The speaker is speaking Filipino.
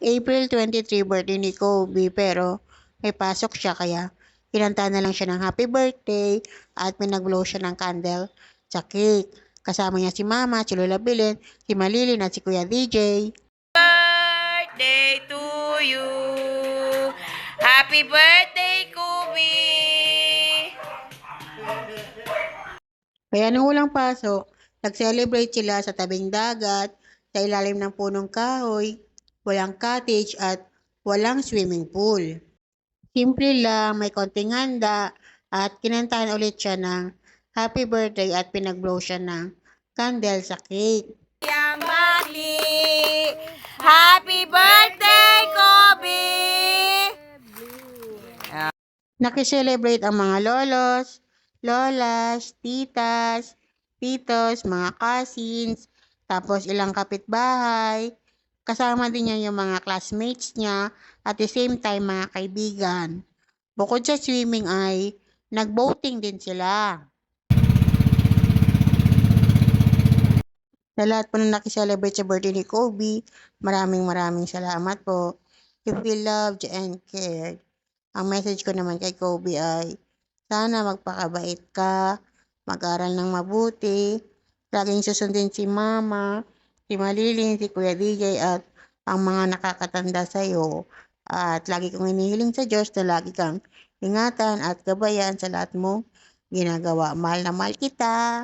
April 23 birthday ni Kobe pero may pasok siya kaya kinanta na lang siya ng happy birthday at pinag-blow siya ng candle sa cake. Kasama niya si Mama, si Lola Belen, si Malilin at si Kuya DJ. Birthday to you. Happy birthday, Kobe. Kaya nung walang pasok, nag-celebrate sila sa tabing dagat, sa ilalim ng punong kahoy, walang cottage at walang swimming pool. Simple lang, may konting handa at kinantahan ulit siya ng happy birthday at pinag-blow siya ng candle sa cake. Yamali. Happy birthday, Kobe. Nakiselebrate ang mga lolos, lolas, titas, titos, mga cousins, tapos ilang kapitbahay. Kasama din niya yung mga classmates niya at the same time mga kaibigan. Bukod sa swimming ay nag-boating din sila. Sa lahat po na nakiselebrate sa birthday ni Kobe, maraming salamat po. You feel loved and cared. Ang message ko naman kay Kobe ay, sana magpakabait ka, mag-aral ng mabuti, laging susundin si Mama, si Malilin, si Kuya DJ at ang mga nakakatanda sa'yo. At lagi kong hinihiling sa Diyos na lagi kang ingatan at gabayan sa lahat mong ginagawa. Mahal na mahal kita.